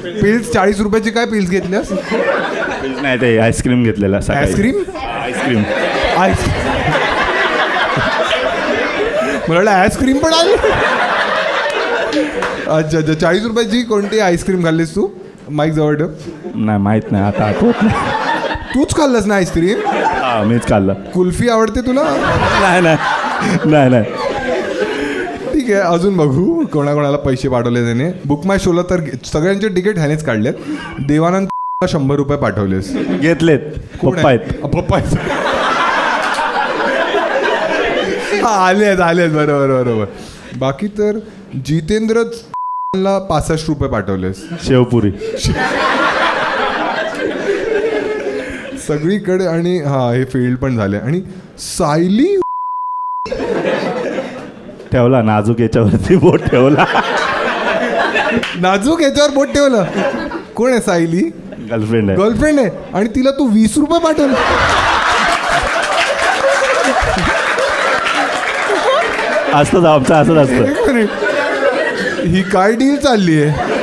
Pills 40 रुपयाची काय pills घेतल्यास? नाही ते आईस्क्रीम घेतलेला आईस्क्रीम आईस्क्रीम मला वाटलं आईस्क्रीम पण आली. अच्छा 40 रुपयाची कोणती आईस्क्रीम खाल्लीस तू? माईक जवळ ठेव. नाही माहीत नाही आता आठवत नाही. तूच खाल्लंस ना आईस्क्रीम? हां मीच खाल्लं. कुल्फी आवडते तुला? नाही नाही नाही नाही. ठीक आहे अजून बघू कोणाकोणाला पैसे पाठवले त्याने. बुक माय शोला तर सगळ्यांचे तिकीट ह्यानेच काढलेत. देवानंद 100 रुपये पाठवलेस. घेतलेत. पप्पा आहेत. पप्पा आहेत. आले आहेत बरोबर. बाकी तर जितेंद्र 65 रुपये पाठवलेस. शेवपुरी सगळीकडे. आणि हा हे फेल्ड पण झाले. आणि सायली ठेवला नाजूक याच्यावरती बोट ठेवला. नाजूक याच्यावर बोट ठेवलं. कोण आहे सायली? गर्लफ्रेंड आहे. गर्लफ्रेंड आहे. आणि तिला तू 20 रुपये पाठवले. असतंच आमचं असंच असतं. एक मिनिट ही काय डील चालली आहे?